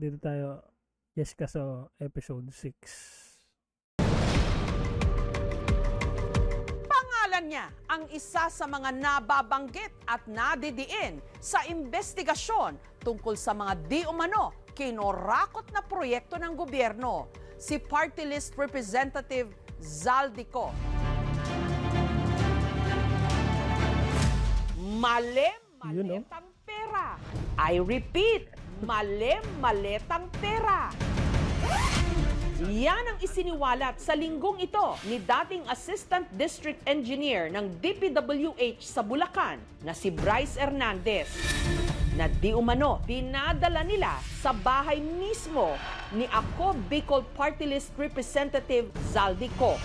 Dito tayo, Yes Kaso, episode 6. Pangalan niya ang isa sa mga nababanggit at nadidiin sa investigasyon tungkol sa mga di umano kinorakot na proyekto ng gobyerno, si Party List Representative Zaldico. Maletang pera. I repeat, maletang pera. Yan ang isiniwalat sa linggong ito ni dating Assistant District Engineer ng DPWH sa Bulacan na si Bryce Hernandez, na di umano dinadala nila sa bahay mismo ni Ako Bicol Party List Representative Zaldico.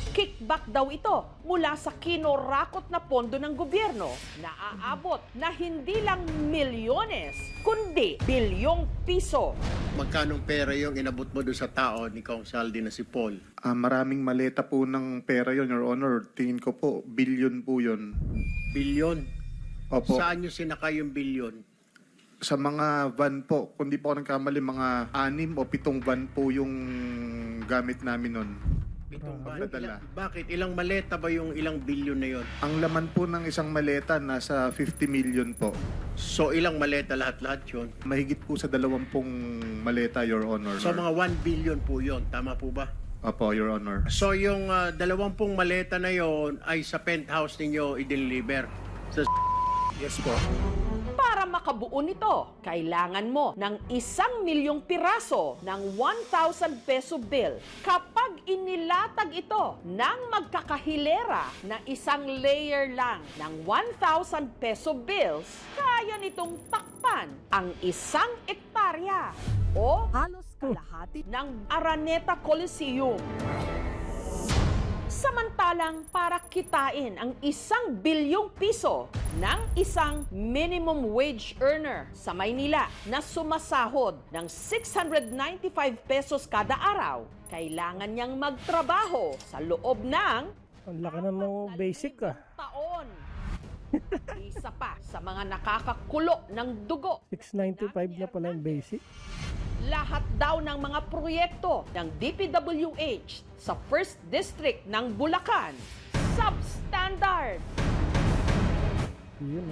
Kickback daw ito mula sa kinorakot na pondo ng gobyerno na aabot na hindi lang milyones, kundi bilyong piso. Magkanong pera yung inabot mo doon sa tao ni Kong Saldi na si Paul? Maraming maleta po ng pera yon, Your Honor. Tingin ko po, billion po yon. Bilyon? Opo. Saan nyo sinakay yung bilyon? Sa mga van po, kung di po ako nagkamali, mga 6 o 7 van po yung gamit namin nun. Pitong ba? Pagdadala. Bakit? Ilang maleta ba yung ilang bilyon na yon? Ang laman po ng isang maleta, nasa 50 million po. So ilang maleta lahat-lahat yun? Mahigit po sa 20 maleta, Your Honor. So mga 1 billion po yon, tama po ba? Opo, Your Honor. So yung 20 maleta na yon ay sa penthouse ninyo i-deliver? Sa Yes po. Para makabuo nito, kailangan mo ng 1 milyong piraso ng 1,000 peso bill. Kapag inilatag ito ng magkakahilera na isang layer lang ng 1,000 peso bills, kaya nitong takpan ang 1 ektarya o halos kalahati ng Araneta Coliseum. Samantalang para kitain ang 1 bilyong piso ng isang minimum wage earner sa Maynila na sumasahod ng 695 pesos kada araw, kailangan niyang magtrabaho sa loob ng Ang laki ng basic taon. Isa pa sa mga nakakakulo ng dugo. 695 na pala yung basic. Lahat daw ng mga proyekto ng DPWH sa 1st District ng Bulacan, substandard. Yun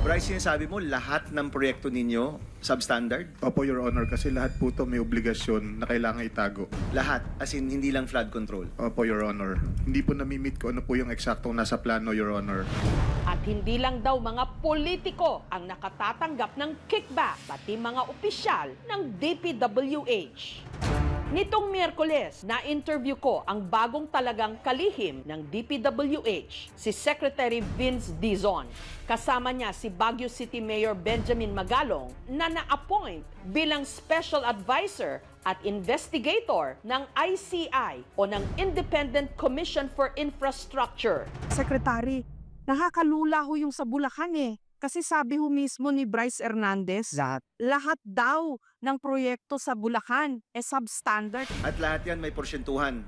Bryce, sinasabi mo lahat ng proyekto ninyo substandard? Opo, Your Honor, kasi lahat po to may obligasyon na kailangan itago. Lahat, as in hindi lang flood control. Opo, Your Honor. Hindi po namimit ko ano po yung eksaktong nasa plano, Your Honor. At hindi lang daw mga politiko ang nakatatanggap ng kickback, pati mga opisyal ng DPWH. Nitong Miyerkules, na-interview ko ang bagong talagang kalihim ng DPWH, si Secretary Vince Dizon. Kasama niya si Baguio City Mayor Benjamin Magalong na na-appoint bilang Special Advisor at Investigator ng ICI o ng Independent Commission for Infrastructure. Secretary, nakakalula ho yung sa Bulacan eh. Kasi sabi ho mismo ni Bryce Hernandez, lahat daw ng proyekto sa Bulacan substandard. At lahat yan may porsyentuhan.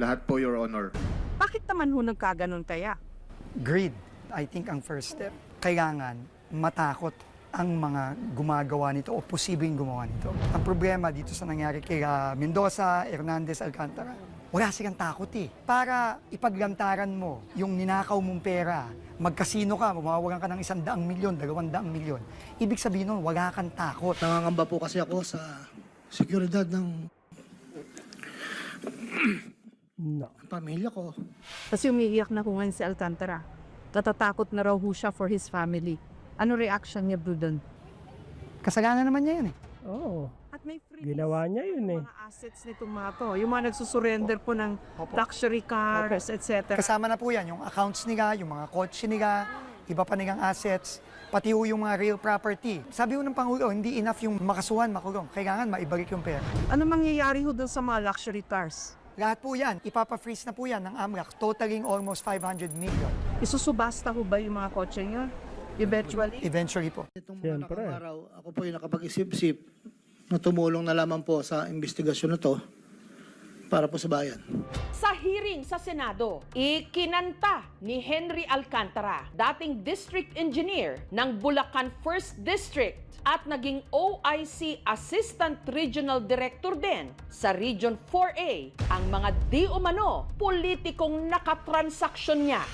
Lahat po, Your Honor. Bakit naman ho nagkaganon kaya? Greed, I think ang first step. Kailangan matakot ang mga gumagawa nito o posibleng gumawa nito. Ang problema dito sa nangyari kay Mendoza, Hernandez, Alcantara, wala silang takot eh. Para ipaglantaran mo yung ninakaw mong pera, magkasino ka, mawawalan ka ng 100 milyon, 200 milyon. Ibig sabihin nun, wala kang takot. Nangangamba po kasi ako sa seguridad ng pamilya ko. Kasi umiiyak na ho ngayon si Alcantara. Natatakot na raw ho siya for his family. Ano reaction niya bro doon? Kasalanan naman niya yun eh. Oo. At may free Ginawa niya yun eh. mga assets nitong mga to. Yung mga nagsusurrender po ng luxury cars, etc. Kasama na po yan, yung accounts nila, yung mga kotse nila, iba pa nilang assets, pati ho yung mga real property. Sabi ho ng Pangulo, hindi enough yung makasuhan, makulong. Kailangan maibalik yung pera. Ano mangyayari ho doon sa mga luxury cars? Lahat po yan, ipapa-freeze na po yan ng AMLAC, totaling almost 500 million. Isusubasta ho ba yung mga kotse niyo? Eventually? Eventually po. Itong mga Siyempre. nakang araw, ako po yung nakapag-isip-isip na tumulong na lamang po sa investigasyon na to para po sa bayan. Sa hearing sa Senado, ikinanta ni Henry Alcantara, dating district engineer ng Bulacan 1st District at naging OIC Assistant Regional Director din sa Region 4A, ang mga di umano politikong nakatransaksyon niya.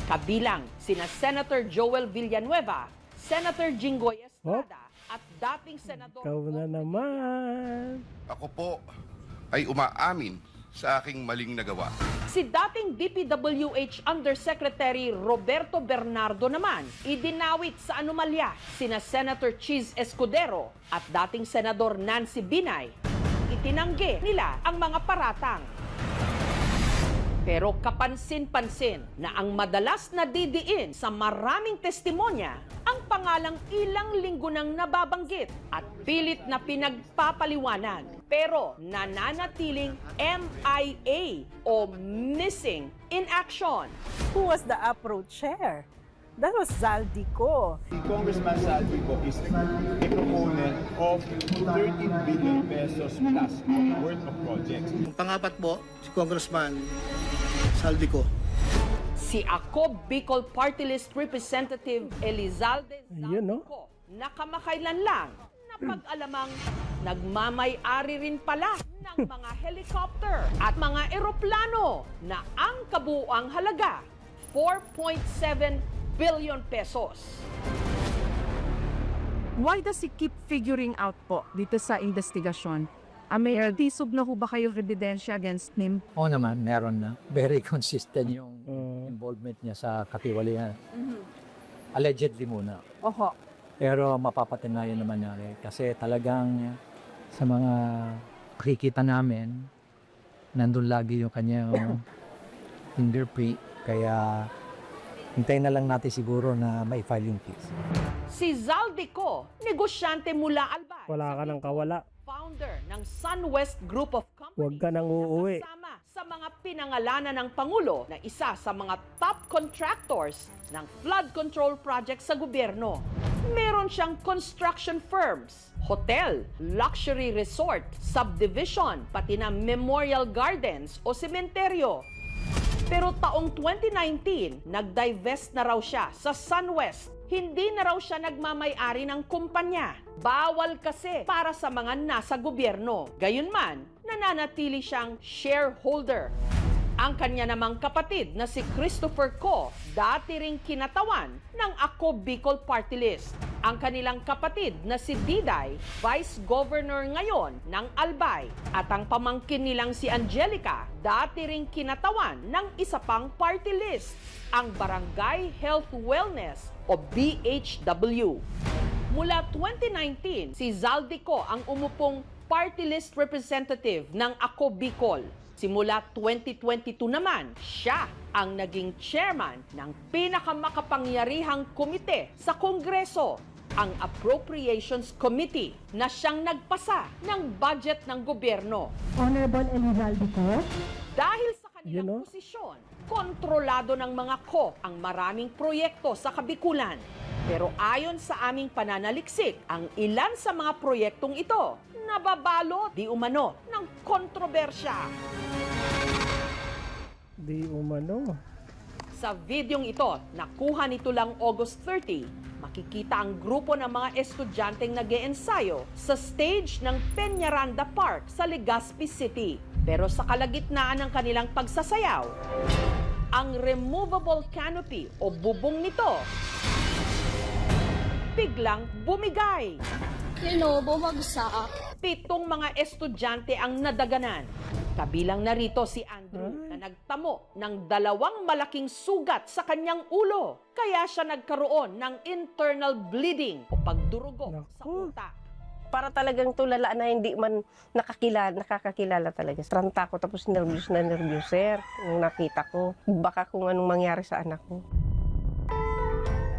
Kabilang sina Senator Joel Villanueva, Senator Jinggoy Estrada, at dating Senador Ikaw na naman. Ako po ay umaamin sa aking maling nagawa. Si dating DPWH Undersecretary Roberto Bernardo naman, idinawit sa anomalya sina Senator Cheese Escudero at dating Senador Nancy Binay. Itinanggi nila ang mga paratang. Pero kapansin-pansin na ang madalas na didiin sa maraming testimonya ang pangalang ilang linggo nang nababanggit at pilit na pinagpapaliwanag. Pero nananatiling MIA o Missing in Action. Who was the approach chair? That was Zaldico. Congressman Zaldico is a proponent of 13 billion pesos plus worth of projects. Ang pangapat po, si Congressman Saldico. Si Ako Bicol Party List Representative Elizalde Ayun, no? Zaldico na kamakailan lang napag-alamang nagmamay-ari rin pala ng mga helicopter at mga eroplano na ang kabuuang halaga 4.7 billion pesos. Why does he keep figuring out po dito sa investigasyon? May tisog na ho ba kayong ebidensya against him? Oo naman, meron na. Very consistent yung involvement niya sa katiwalian. Allegedly muna. Oho. Pero mapapatunayan naman niya kasi talagang sa mga nakikita namin, nandun lagi yung kanyang fingerprint. Kaya hintayin na lang natin siguro na mai-file yung case. Si Zaldico, negosyante mula Albay. Wala ka nang kawala. Founder ng SunWest Group of Companies. Huwag ka nang uuwi. Nakasama sa mga pinangalanan ng Pangulo na isa sa mga top contractors ng flood control project sa gobyerno. Meron siyang construction firms, hotel, luxury resort, subdivision, pati na memorial gardens o sementeryo. Pero taong 2019, nag-divest na raw siya sa SunWest. Hindi na raw siya nagmamay-ari ng kumpanya. Bawal kasi para sa mga nasa gobyerno. Gayunman, nananatili siyang shareholder. Ang kanya namang kapatid na si Christopher Co, dati ring kinatawan ng Ako Bicol Party List. Ang kanilang kapatid na si Diday, Vice Governor ngayon ng Albay. At ang pamangkin nilang si Angelica, dati ring kinatawan ng isa pang party list, ang Barangay Health Wellness o BHW. Mula 2019, si Zaldico ang umupong party list representative ng Ako Bicol. Simula 2022 naman, siya ang naging chairman ng pinakamakapangyarihang komite sa Kongreso, ang Appropriations Committee, na siyang nagpasa ng budget ng gobyerno. Honorable Elizaldico. Dahil sa kanilang You know? posisyon, kontrolado ng mga ko ang maraming proyekto sa Kabikulan. Pero ayon sa aming pananaliksik, ang ilan sa mga proyektong ito nababalot di umano ng kontrobersya. Di umano. Sa videong ito, nakuha nito lang August 30, makikita ang grupo ng mga estudyanteng nag-eensayo sa stage ng Peñaranda Park sa Legazpi City. Pero sa kalagitnaan ng kanilang pagsasayaw, ang removable canopy o bubong nito biglang bumigay. Bumagsak. 7 mga estudyante ang nadaganan. Kabilang narito si Andrew na nagtamo ng 2 malaking sugat sa kanyang ulo. Kaya siya nagkaroon ng internal bleeding o pagdurugo sa utak. Para talagang tulala na hindi man nakakakilala talaga. Tranta ko tapos nervous na nervous, sir. Nung nakita ko, baka kung anong mangyari sa anak ko.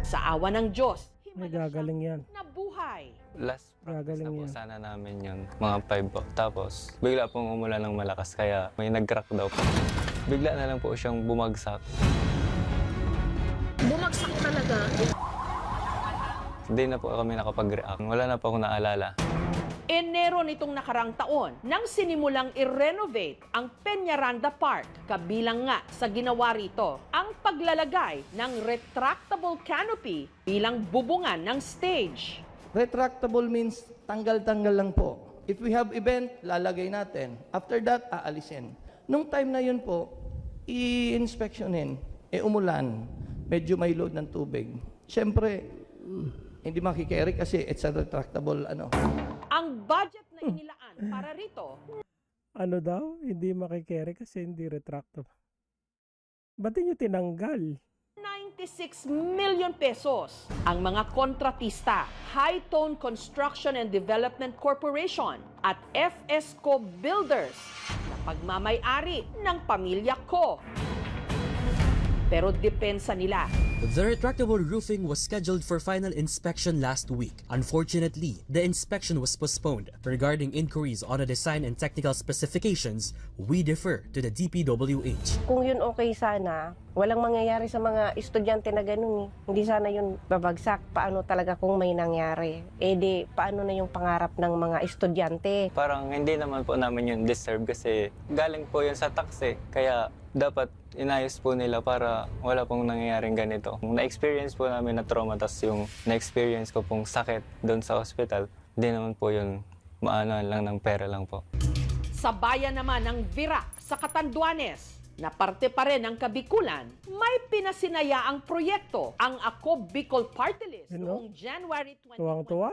Sa awa ng Diyos, Ay, gagaling yan. nabuhay. Last practice na Gagaling po yan. sana namin yun, mga 5 po. Tapos, bigla pong umulan ng malakas, kaya may nag-crack daw po. Bigla na lang po siyang bumagsak. Bumagsak talaga? Hindi na po kami nakapag-react. Wala na po akong naalala. Enero nitong nakarang taon nang sinimulang i-renovate ang Peñaranda Park. Kabilang nga sa ginawa rito ang paglalagay ng retractable canopy bilang bubungan ng stage. Retractable means tanggal-tanggal lang po. If we have event, lalagay natin. After that, aalisin. Nung time na yun po, i-inspectionin. Umulan. Medyo may load ng tubig. Siyempre, hindi makikerry kasi it's a retractable Ang budget na inilaan para rito, Ano daw? Hindi makikerry kasi hindi retractable. Ba't nyo tinanggal? 96 million pesos. Ang mga kontratista, High Tone Construction and Development Corporation at FSCO Builders na pagmamay-ari ng pamilya ko. Pero depensa nila. The retractable roofing was scheduled for final inspection last week. Unfortunately, the inspection was postponed. Regarding inquiries on the design and technical specifications, we defer to the DPWH. Kung yun okay sana, walang mangyayari sa mga estudyante na ganun eh. Hindi sana yun babagsak. Paano talaga kung may nangyari? Di, paano na yung pangarap ng mga estudyante? Parang hindi naman po namin yun deserve kasi galing po yun sa tax eh. Kaya dapat inayos po nila para wala pong nangyayaring ganito. Na-experience po namin na trauma, tas yung na-experience ko pong sakit doon sa hospital, hindi naman po yun maano lang ng pera lang po. Sa bayan naman ng Virac sa Catanduanes, na parte pa rin ng Kabikulan, may pinasinaya ang proyekto ang Ako Bicol Party List noong January 2024. Tuwang-tuwa.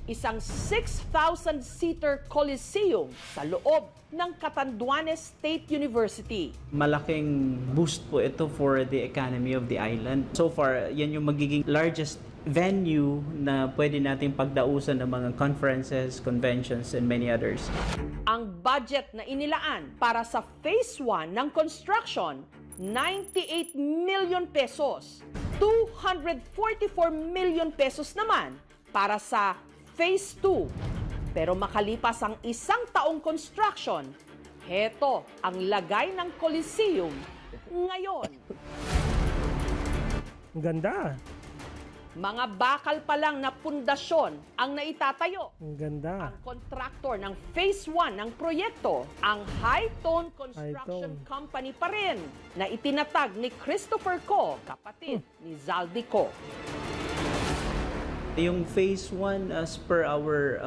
Isang 6,000-seater coliseum sa loob ng Catanduanes State University. Malaking boost po ito for the economy of the island. So far, yan yung magiging largest venue na pwede nating pagdausan ng mga conferences, conventions, and many others. Ang budget na inilaan para sa Phase 1 ng construction, 98 million pesos. 244 million pesos naman para sa Phase 2. Pero makalipas ang isang taong construction, heto ang lagay ng Coliseum ngayon. Ang ganda. Mga bakal pa lang na pundasyon ang naitatayo. Ang ganda. Ang kontraktor ng Phase 1 ng proyekto, ang High Tone Construction High Tone. Company pa rin na itinatag ni Christopher Co, kapatid ni Zaldi Co. Yung phase 1 as per our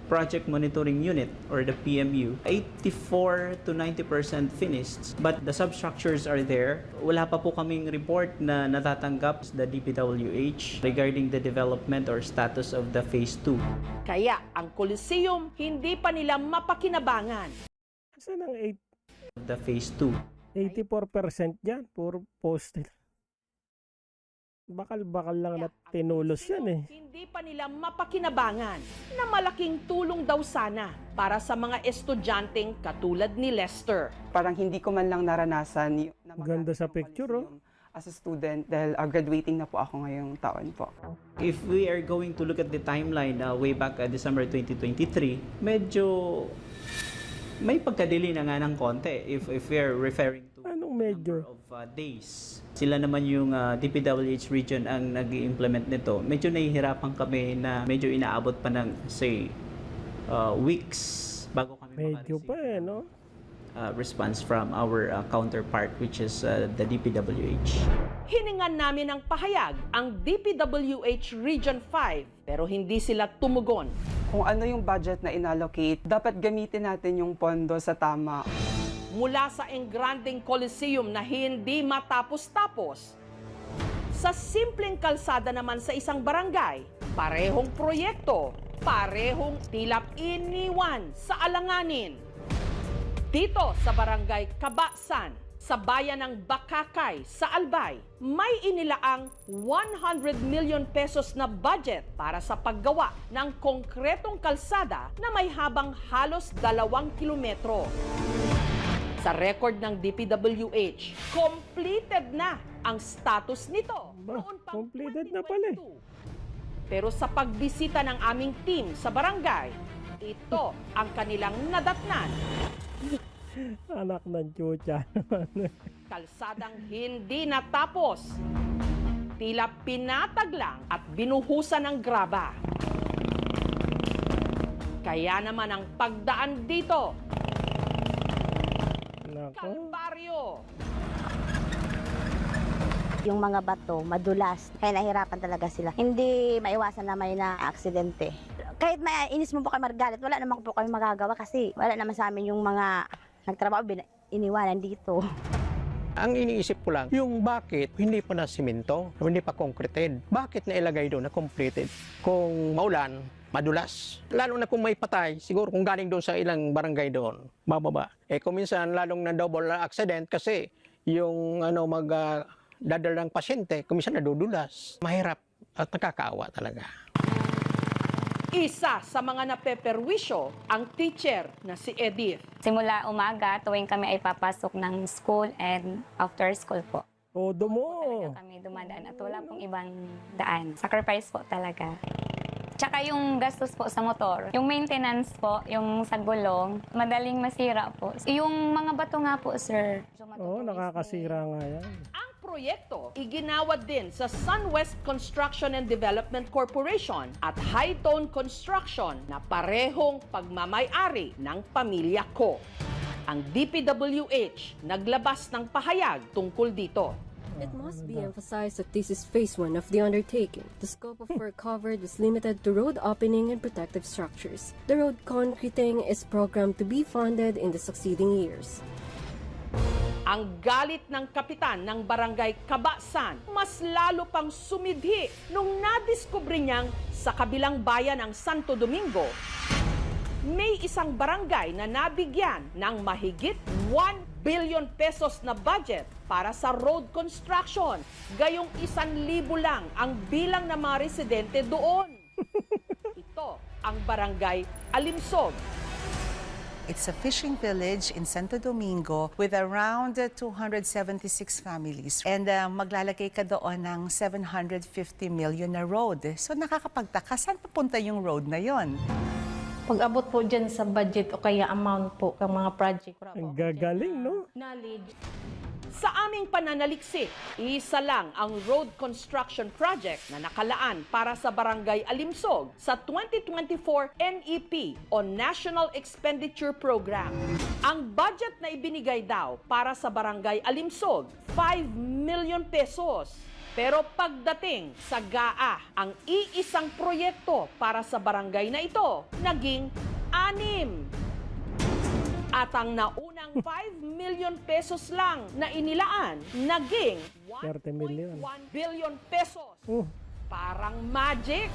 project monitoring unit or the PMU, 84 to 90% finished, but the substructures are there. Wala pa po kaming report na natatanggap sa DPWH regarding the development or status of the phase 2. Kaya ang Coliseum hindi pa nila mapakinabangan. Saan ang The phase 2. 84% dyan? Puro poster. Bakal-bakal lang na tinulos yan eh. Hindi pa nila mapakinabangan na malaking tulong daw sana para sa mga estudyanteng katulad ni Lester. Parang hindi ko man lang naranasan na ganda sa picture as a student dahil graduating na po ako ngayong taon po. If we are going to look at the timeline way back December 2023, medyo may pagkadili na nga ng konti if we are referring to anong medyo of days. Sila naman yung DPWH region ang nag-i-implement nito. Medyo nahihirapan kami na medyo inaabot pa ng say weeks bago kami medyo pa eh, no? Response from our counterpart which is the DPWH. Hiningan namin ng pahayag ang DPWH Region 5 pero hindi sila tumugon. Kung ano yung budget na inallocate, dapat gamitin natin yung pondo sa tama. Mula sa Engrandeng Coliseum na hindi matapos-tapos, sa simpleng kalsada naman sa isang barangay, parehong proyekto, parehong tilap iniwan sa alanganin. Dito sa barangay Kabasan, sa bayan ng Bakakay sa Albay, may inilaang 100 million pesos na budget para sa paggawa ng konkretong kalsada na may habang halos 2 kilometro. Sa record ng DPWH, completed na ang status nito. Noon pang completed na pala eh. Pero sa pagbisita ng aming team sa barangay, ito ang kanilang nadatnan. Anak ng chucha. Kalsadang hindi natapos. Tila pinatag lang at binuhusan ng graba. Kaya naman ang pagdaan dito, Nako. kalbaryo. Yung mga bato, madulas. Kaya nahirapan talaga sila. Hindi maiwasan na may na-aksidente. Kahit mainis mo po kayo magalit, wala naman po kayo magagawa kasi wala naman sa amin yung mga nagtrabaho, iniwanan dito. Ang iniisip ko lang, yung bakit hindi pa na simento, hindi pa concreted, bakit na ilagay doon na completed? Kung maulan, madulas. Lalo na kung may patay, siguro kung galing doon sa ilang barangay doon, bababa. Kung minsan, lalong na double accident kasi yung dadal ng pasyente, kung minsan nadudulas. Mahirap at nakakaawa talaga. Isa sa mga napeperwisyo ang teacher na si Edith. Simula umaga, tuwing kami ay papasok ng school and after school po. Todo mo. Talaga kami dumadaan at wala pong ibang daan. Sacrifice po talaga. Tsaka yung gastos po sa motor, yung maintenance po, yung sa gulong, madaling masira po. Yung mga bato nga po, sir. Oo, nakakasira nga yan. Ang proyekto iginawad din sa SunWest Construction and Development Corporation at Hightone Construction na parehong pagmamay-ari ng pamilya ko. Ang DPWH naglabas ng pahayag tungkol dito. It must be emphasized that this is phase 1 of the undertaking. The scope of work covered is limited to road opening and protective structures. The road concreting is programmed to be funded in the succeeding years. Ang galit ng kapitan ng barangay Kabasan mas lalo pang sumidhi nung nadiskubre niyang sa kabilang bayan ng Santo Domingo, may isang barangay na nabigyan ng mahigit 1 billion pesos na budget para sa road construction. Gayong 1,000 lang ang bilang ng mga residente doon. Ito ang barangay Alimsog. It's a fishing village in Santo Domingo with around 276 families. And maglalagay ka doon ng 750 million na road. So nakakapagtaka, saan papunta yung road na yon? Pag-abot po dyan sa budget o kaya amount po ng mga project. Ang gagaling, no? Knowledge. Sa aming pananaliksik, isa lang ang road construction project na nakalaan para sa Barangay Alimsog sa 2024 NEP o National Expenditure Program. Ang budget na ibinigay daw para sa Barangay Alimsog, 5 million pesos. Pero pagdating sa GAA, ang iisang proyekto para sa barangay na ito, naging 6. At ang naunang 5 million pesos lang na inilaan, naging 1.1 billion pesos. Parang magic!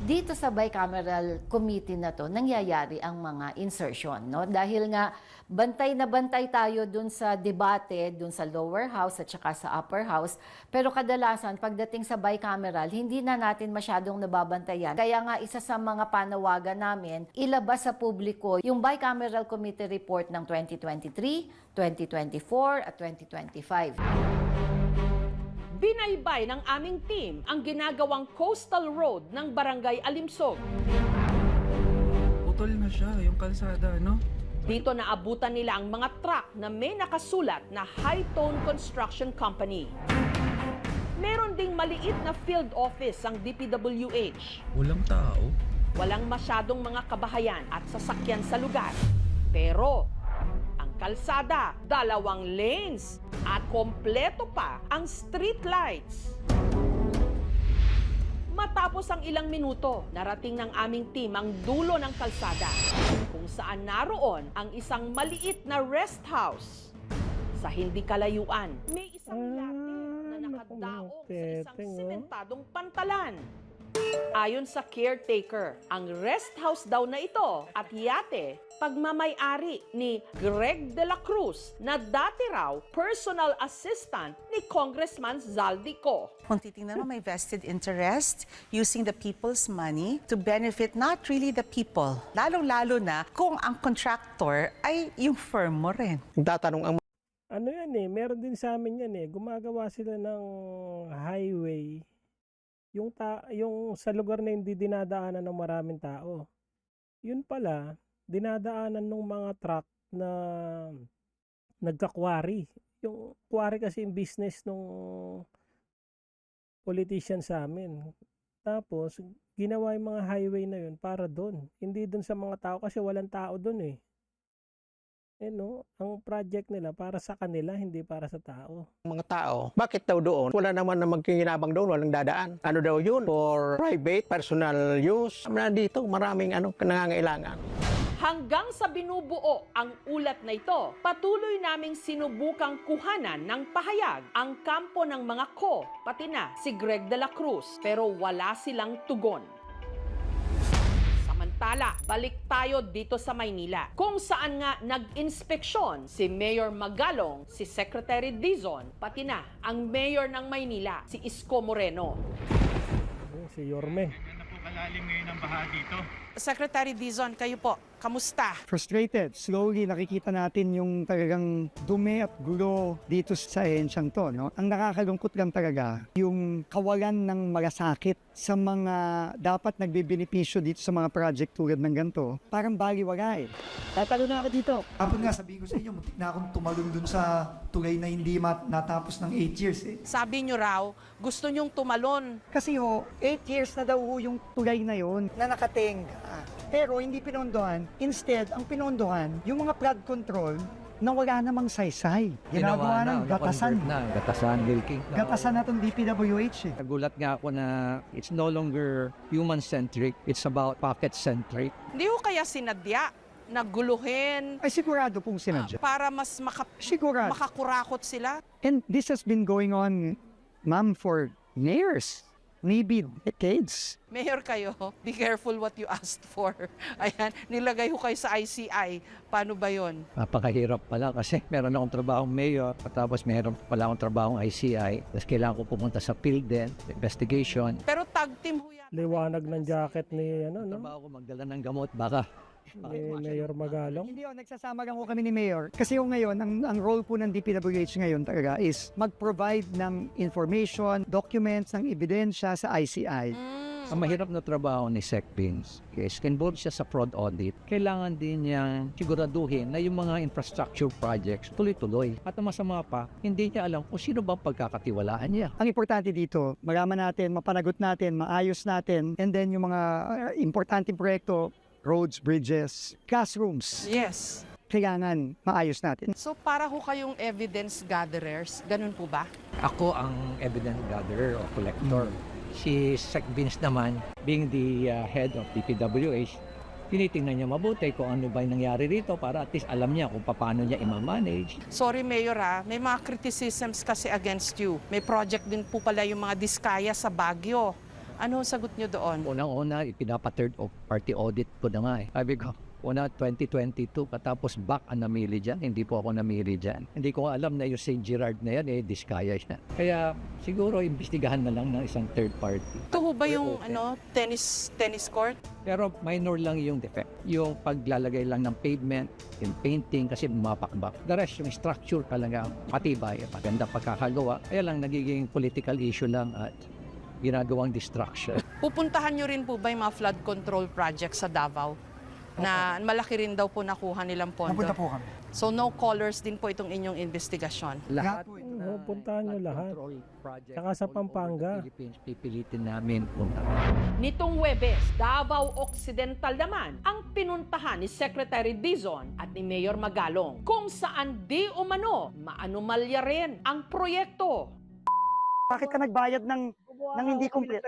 Dito sa bicameral committee na to, nangyayari ang mga insertion, no? Dahil nga, bantay na bantay tayo dun sa debate, dun sa lower house at saka sa upper house. Pero kadalasan, pagdating sa bicameral, hindi na natin masyadong nababantayan. Kaya nga, isa sa mga panawagan namin, ilabas sa publiko yung bicameral committee report ng 2023, 2024 at 2025. Binaybay ng aming team ang ginagawang coastal road ng Barangay Alimsog. Putol na siya, yung kalsada, no? Dito naabutan nila ang mga truck na may nakasulat na Hightone Construction Company. Meron ding maliit na field office ang DPWH. Walang tao. Walang masyadong mga kabahayan at sasakyan sa lugar. Pero ang kalsada, 2 lanes at kompleto pa ang street lights. Matapos ang ilang minuto, narating ng aming team ang dulo ng kalsada kung saan naroon ang isang maliit na rest house. Sa hindi kalayuan, may isang yate na nakadaong sa isang simentadong pantalan. Ayon sa caretaker, ang rest house daw na ito at yate, pagmamay-ari ni Greg de la Cruz na dati raw personal assistant ni Congressman Zaldico. Kung titingnan mo, may vested interest using the people's money to benefit not really the people. Lalong-lalo na kung ang contractor ay yung firm mo rin. Tatanong ang Ano yan meron din sa amin yan Gumagawa sila ng highway. Yung sa lugar na hindi dinadaanan ng maraming tao. Yun pala, dinadaanan ng mga truck na nagka-quarry. Yung quarry kasi yung business ng politician sa amin. Tapos, ginawa yung mga highway na yun para doon. Hindi doon sa mga tao kasi walang tao doon eh. No, ang project nila para sa kanila, hindi para sa tao. Mga tao, bakit daw doon? Wala naman na magkinabang doon, walang dadaan. Ano daw yun? For private, personal use. Dito, maraming nangangailangan. Hanggang sa binubuo ang ulat na ito, patuloy naming sinubukang kuhanan ng pahayag ang kampo ng mga ko, pati na si Greg de la Cruz, pero wala silang tugon. Samantala, balik tayo dito sa Maynila, kung saan nga nag-inspeksyon si Mayor Magalong, si Secretary Dizon, pati na ang Mayor ng Maynila, si Isko Moreno. Si Yorme. Kalalim ngayon ang baha dito. Secretary Dizon, kayo po, kamusta? Frustrated. Slowly nakikita natin yung talagang dumi at gulo dito sa ahensyang to. No? Ang nakakalungkot lang talaga, yung kawalan ng malasakit sa mga dapat nagbebenepisyo dito sa mga project tulad ng ganito, parang baliwala eh. Tatalo na ako dito. Kapag nga sabihin ko sa inyo, muntik na akong tumalon dun sa tulay na hindi natapos ng 8 years eh. Sabi nyo raw, gusto nyong tumalon. Kasi 8 years na daw yung tulay na yon na nakatenga. Pero hindi pinondohan. Instead, ang pinondohan, yung mga flood control na wala namang saysay. Ginagawa ng gatasan. Gatasan, milking. Gatasan na itong DPWH eh. Nagulat nga ako na it's no longer human-centric, it's about pocket-centric. Hindi ko kaya sinadya na guluhin. Ay sigurado pong sinadya. Para mas makakurakot sila. And this has been going on, ma'am, for years. Maybe decades. Mayor kayo, be careful what you asked for. Ayan, nilagay ko kayo sa ICI. Paano ba yon? Napakahirap pala kasi meron akong trabahong mayor, tapos meron pala akong trabahong ICI, tapos kailangan ko pumunta sa field din, investigation. Pero tag team ho yan. Liwanag ng jacket ni no? Trabaho ko magdala ng gamot, baka Mayor Magalong. Hindi nagsasama lang ko kami ni Mayor. Kasi yung ngayon, ang role po ng DPWH ngayon talaga is mag-provide ng information, documents, ng ebidensya sa ICI. Ang mahirap na trabaho ni SecBins is involved siya sa fraud audit. Kailangan din niya siguraduhin na yung mga infrastructure projects tuloy-tuloy. At ang masama pa, hindi niya alam kung sino bang pagkakatiwalaan niya. Ang importante dito, malaman natin, mapanagot natin, maayos natin, and then yung mga importanteng proyekto, roads, bridges, classrooms. Yes. Kailangan maayos natin. So para ho kayong evidence gatherers, ganun po ba? Ako ang evidence gatherer o collector. Si SecBins naman, being the head of DPWH, tinitingnan niya mabuti kung ano ba yung nangyari rito para at least alam niya kung paano niya i-manage. Sorry Mayor may mga criticisms kasi against you. May project din po pala yung mga diskaya sa Baguio. Ano sagot niyo doon? Unang-una, ipinapa-third party audit ko na nga eh. Sabi ko, una 2022, katapos back ang namili dyan. Hindi po ako namili dyan. Hindi ko alam na yung St. Gerard na yan, diskaya siya. Kaya siguro imbestigahan na lang ng isang third party. Ito ho ba yung tennis court? Pero minor lang yung defect. Yung paglalagay lang ng pavement, yung painting kasi bumapakbak. The rest, yung structure talaga matibay, maganda pagkakagawa. Kaya lang nagiging political issue lang at ginagawang distraction. Pupuntahan nyo rin po ba yung mga flood control project sa Davao? Na malaki rin daw po nakuha nilang pondo. Napunta po kami. So no colors din po itong inyong investigasyon? Lahat. Puntahan nyo lahat. Saka sa Pampanga. Pipilitin namin punta. Nitong Huwebes, Davao Occidental naman ang pinuntahan ni Secretary Dizon at ni Mayor Magalong, kung saan di umano maanumalya rin ang proyekto. Bakit ka nagbayad ng hindi complete?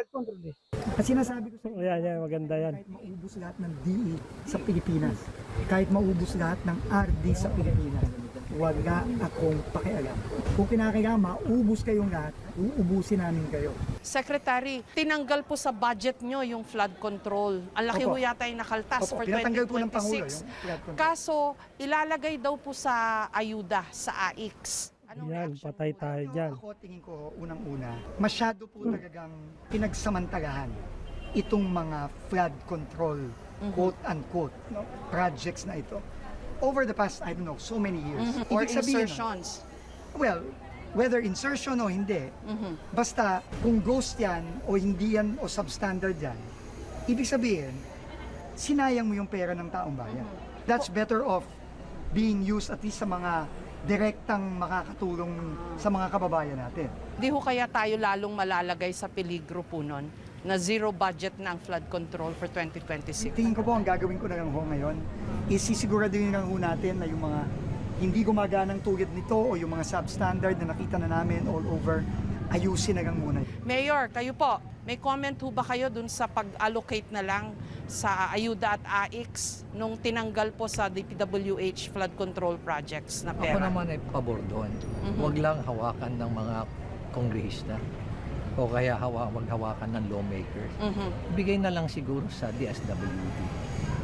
Kasi sinasabi ko sa inyo, yan, maganda yan. Kahit maubos lahat ng DE sa Pilipinas, kahit maubos lahat ng RD sa Pilipinas, wala akong pakialam. Kung kinakailangan maubos kayong lahat, uubusin namin kayo. Secretary, tinanggal po sa budget nyo yung flood control. Ang laki ho yata yung nakaltas for 2026. Kaso, ilalagay daw po sa ayuda, sa AIX. Yan, patay tayo dyan. Ako, tingin ko, unang-una, masyado po talagang pinagsamantalahan itong mga flood control, quote-unquote, projects na ito. Over the past, I don't know, so many years. Or insertions. Well, whether insertion o hindi, basta kung ghost yan o hindi yan o substandard yan, ibig sabihin, sinayang mo yung pera ng taong bayan. That's better off being used at least sa mga direktang makakatulong sa mga kababayan natin. Di ho kaya tayo lalong malalagay sa peligro po nun? na zero budget na ang flood control for 2026. Tingin ko po ang gagawin ko na lang ho ngayon, isisiguraduhin lang ho natin na yung mga hindi gumaganang tulad nito o yung mga substandard na nakita na namin all over, ayusin na lang muna. Mayor, kayo po, may comment ho ba kayo dun sa pag-allocate na lang sa ayuda at AIX nung tinanggal po sa DPWH flood control projects na pera? Ako naman ay pabor doon. Huwag lang hawakan ng mga kongrehista o kaya wag hawakan ng lawmakers. Bigay na lang siguro sa DSWD.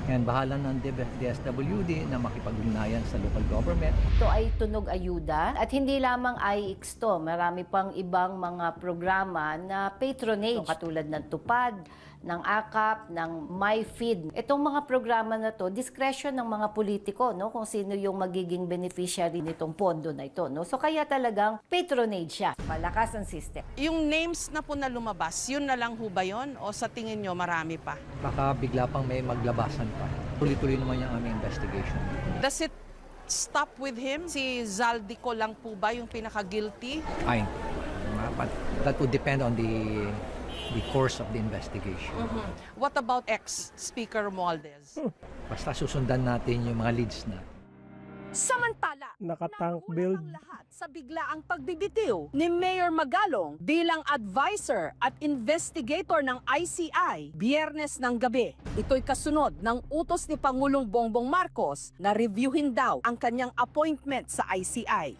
Yan, bahala ng DSWD na makipag-ugnayan sa local government. Ito ay tunog ayuda at hindi lamang AIX to. Marami pang ibang mga programa na patronage katulad ng Tupad, ng AKAP, ng MyFeed. Itong mga programa na to, discretion ng mga politiko, no, kung sino yung magiging beneficiary nitong pondo na ito, no. So kaya talagang patronage siya. Malakas ang system. Yung names na po na lumabas, yun na lang ho ba yun? O sa tingin nyo marami pa? Baka bigla pang may maglabasan pa. Tuloy-tuloy naman yung aming investigation. Does it stop with him? Si Zaldico lang po ba yung pinaka-guilty? Fine. But that would depend on the course of the investigation. What about ex-Speaker Romualdez? Basta susundan natin yung mga leads na. Samantala, Naka-tank build. lahat sa biglaang pagbibitiw ni Mayor Magalong bilang advisor at investigator ng ICI Biyernes ng gabi. Ito'y kasunod ng utos ni Pangulong Bongbong Marcos na reviewin daw ang kanyang appointment sa ICI.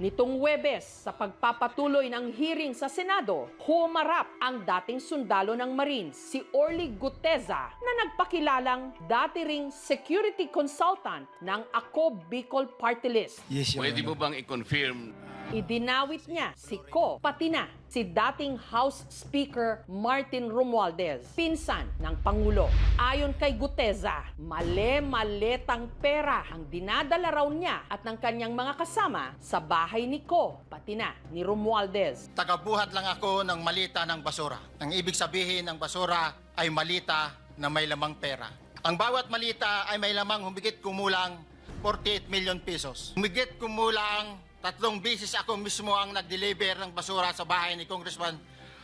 Nitong Huwebes, sa pagpapatuloy ng hearing sa Senado, humarap ang dating sundalo ng Marines, si Orly Guteza, na nagpakilalang dati ring security consultant ng Ako Bicol Party List. Pwede mo bang i-confirm? Idinawit niya si Ko, pati na si dating House Speaker Martin Romualdez, pinsan ng Pangulo. Ayon kay Guteza, male-maletang pera ang dinadala raw niya at ng kanyang mga kasama sa bahay ni Ko, pati na ni Romualdez. Tagabuhat lang ako ng malita ng basura. Ang ibig sabihin ng basura ay malita na may lamang pera. Ang bawat malita ay may lamang humigit kumulang 48 million pesos. Humigit kumulang 3 beses ako mismo ang nag-deliver ng basura sa bahay ni Congressman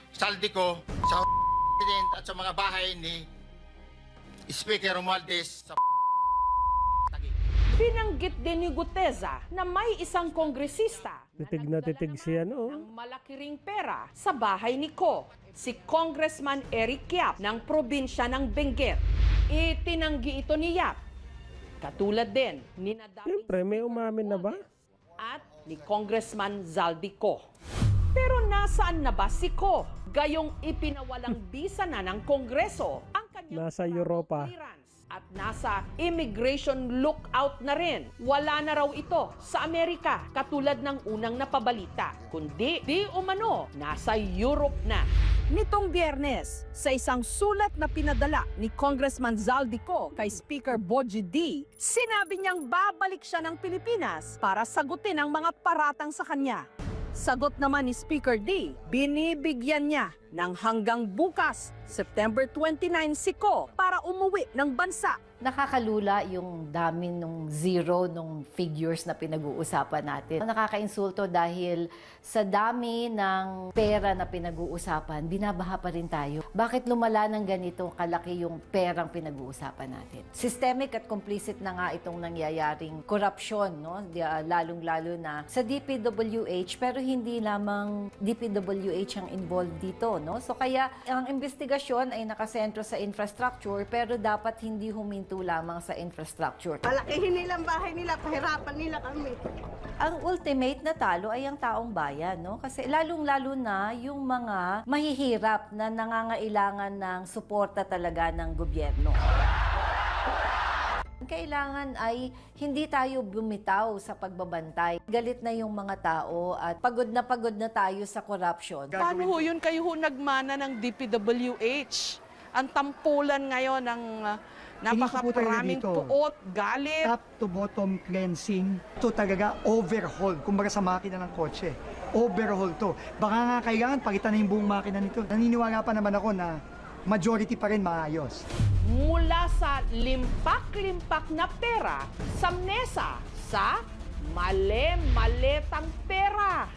Zaldico, sa President at sa mga bahay ni Speaker Romualdez sa Binanggit din ni Guteza na may isang kongresista Titig na titig siya, no? ng malaki ring pera sa bahay ni Ko, si Congressman Eric Yap ng probinsya ng Benguet. Itinanggi ito ni Yap. Katulad din ni Siyempre, may umamin na ba? at ni Congressman Zaldico. Pero nasaan na ba si Ko? Gayong ipinawalang bisa na ng Kongreso ang kanyang Nasa Europa. at nasa immigration lookout na rin. Wala na raw ito sa Amerika katulad ng unang napabalita, kundi di umano nasa Europe na. Nitong Biyernes, sa isang sulat na pinadala ni Congressman Zaldico kay Speaker Boji D, sinabi niyang babalik siya ng Pilipinas para sagutin ang mga paratang sa kanya. Sagot naman ni Speaker D, binibigyan niya ng hanggang bukas, September 29 si Ko para umuwi ng bansa. Nakakalula yung dami nung zero nung figures na pinag-uusapan natin. Nakakainsulto dahil sa dami ng pera na pinag-uusapan, binabaha pa rin tayo. Bakit lumala ng ganito kalaki yung perang pinag-uusapan natin? Systemic at complicit na nga itong nangyayaring korupsyon, no? Lalong-lalo na sa DPWH, pero hindi lamang DPWH ang involved dito, no? So kaya ang investigasyon ay nakasentro sa infrastructure, pero dapat hindi huminto lamang sa infrastructure. Palakihin nilang bahay nila, pahirapan nila kami. Ang ultimate na talo ay ang taong bayan, no? Kasi lalong-lalo na yung mga mahihirap na nangangailangan ng suporta talaga ng gobyerno. Kailangan ay hindi tayo bumitaw sa pagbabantay. Galit na yung mga tao at pagod na tayo sa corruption. Paano ho yun kayo ho nagmana ng DPWH? Ang tampulan ngayon ng napakaraming puot, galit. Top to bottom cleansing. Ito talaga overhaul. Kumbaga sa makina ng kotse. Overhaul to. Baka nga kailangan pagitan na yung buong makina nito. Naniniwala pa naman ako na majority pa rin maayos. Mula sa limpak-limpak na pera sa mesa sa male-maletang pera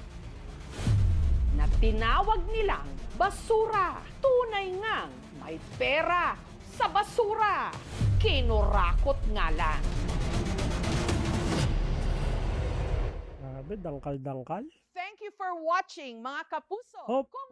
na tinawag nilang basura. Tunay ngang may pera sa basura. Kinurakot nga lang. Grabe, dangkal-dangkal. Thank you for watching, mga kapuso. Hop. Kung